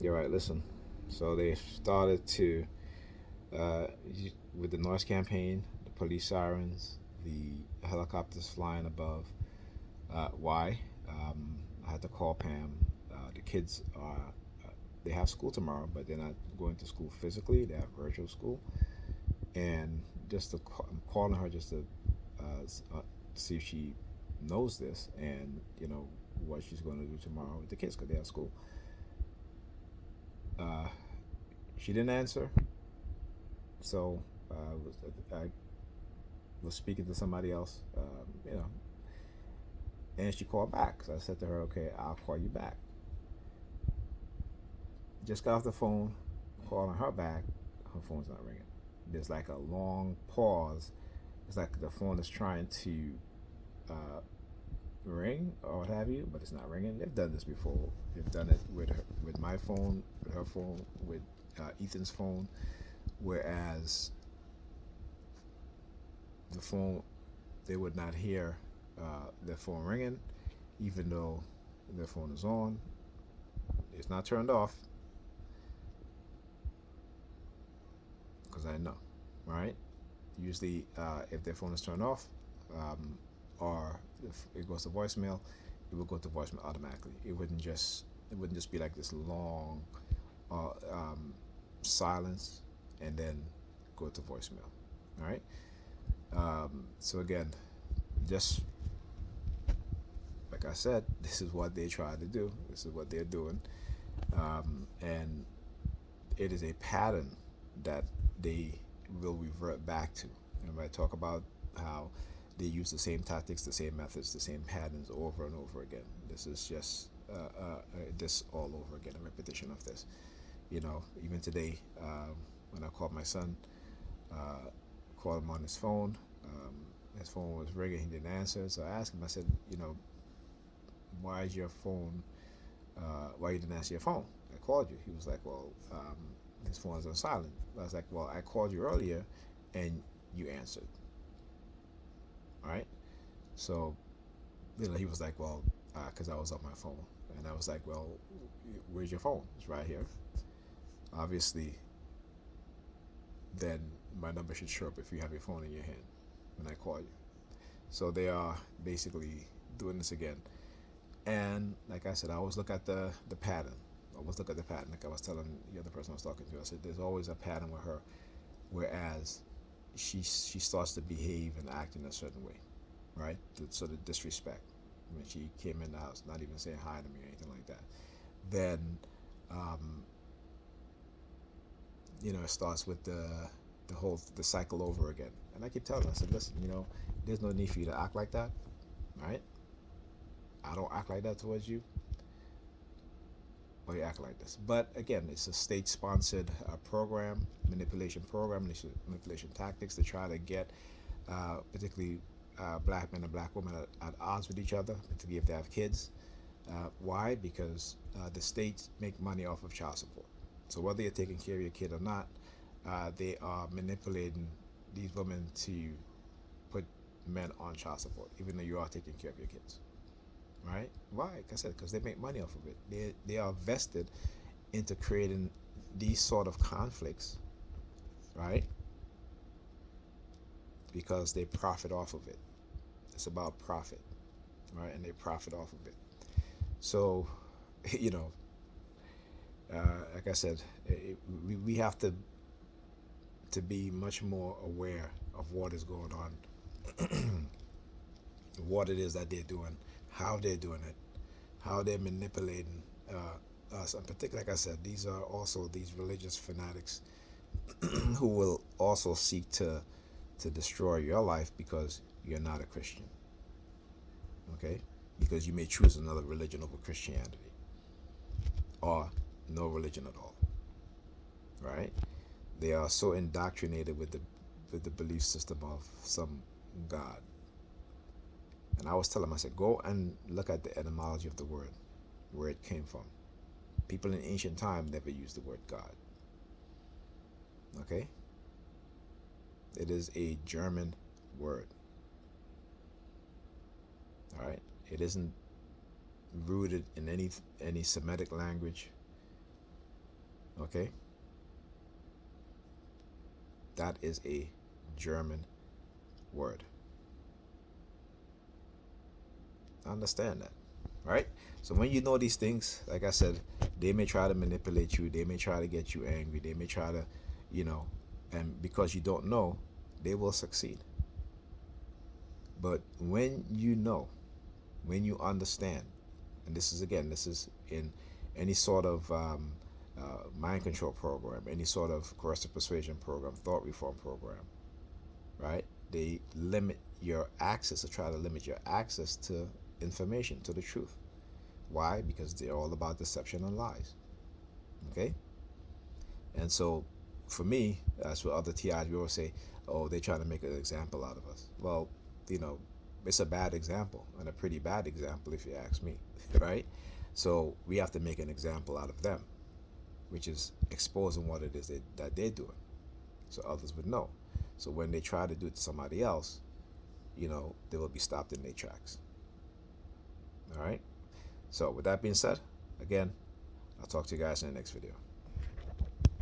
You're right. Listen. So they started to, uh, with the noise campaign, the police sirens, the helicopters flying above. Why? I had to call Pam. The kids are, they have school tomorrow, but they're not going to school physically. They have virtual school. And just to I'm calling her just to see if she knows this and what she's going to do tomorrow with the kids because they have school. Uh, she didn't answer, so I was speaking to somebody else, and she called back. So I said to her, "Okay, I'll call you back." Just got off the phone, calling her back. Her phone's not ringing. There's like a long pause. It's like the phone is trying to uh, ring or what have you, but it's not ringing. They've done this before. They've done it with with my phone, with her phone, with Ethan's phone. Whereas the phone, they would not hear their phone ringing, even though their phone is on. It's not turned off because I know, right? Usually, if their phone is turned off, um, or if it goes to voicemail, it will go to voicemail automatically. It wouldn't just be like this long uh, um, silence and then go to voicemail. All right. So again, just like I said, this is what they try to do. This is what they're doing, and it is a pattern that they will revert back to. I talk about how they use the same tactics, the same methods, the same patterns over and over again. This is just this all over again, a repetition of this. Even today, when I called my son, called him on his phone. His phone was ringing. He didn't answer. So I asked him. I said, why is your phone? Why you didn't answer your phone? I called you. He was like, well, his phone is on silent. I was like, well, I called you earlier, and you answered. All right. So he was like, well, because I was on my phone, and I was like, well, where's your phone? It's right here. Obviously, then my number should show up if you have your phone in your hand when I call you. So they are basically doing this again. And like I said, I always look at the pattern. I always look at the pattern. Like I was telling the other person I was talking to, I said there's always a pattern with her, whereas she starts to behave and act in a certain way, right? The sort of disrespect. When she came in the house, not even saying hi to me or anything like that. Then, um, it starts with the cycle over again. And I keep telling her, I said, listen, there's no need for you to act like that, right? I don't act like that towards you, or you act like this. But again, it's a state-sponsored program, manipulation tactics to try to get, particularly black men and black women at odds with each other, particularly if they have kids. Why? Because the states make money off of child support. So whether you're taking care of your kid or not, they are manipulating these women to put men on child support, even though you are taking care of your kids. Right? Why? Like I said, because they make money off of it. They are vested into creating these sort of conflicts, right? Because they profit off of it. It's about profit, right? And they profit off of it. So, you know, like I said, we have to be much more aware of what is going on, what it is that they're doing, how they're doing it, how they're manipulating us. And particularly, like I said, these are also these religious fanatics who will also seek to destroy your life because you're not a Christian. Okay, because you may choose another religion over Christianity or no religion at all. Right? They are so indoctrinated with the belief system of some God. And I was telling them, I said, go and look at the etymology of the word, where it came from. People in ancient time never used the word God. Okay? It is a German word. All right? It isn't rooted in any Semitic language. Okay? That is a German word. Understand that, right? So when you know these things, like I said, they may try to manipulate you, they may try to get you angry, they may try to, you know, and because you don't know, they will succeed. But when you know, when you understand, and this is again, this is in any sort of mind control program, any sort of coercive persuasion program, thought reform program, right? They limit your access, or try to limit your access to information, to the truth. Why? Because they're all about deception and lies. Okay? And so for me, as for other TIs, we always say, oh, they're trying to make an example out of us. Well, you know, it's a bad example, and a pretty bad example if you ask me, right? So we have to make an example out of them, which is exposing what it is that they're doing, so others would know. So when they try to do it to somebody else, you know, they will be stopped in their tracks. All right? So with that being said, again, I'll talk to you guys in the next video.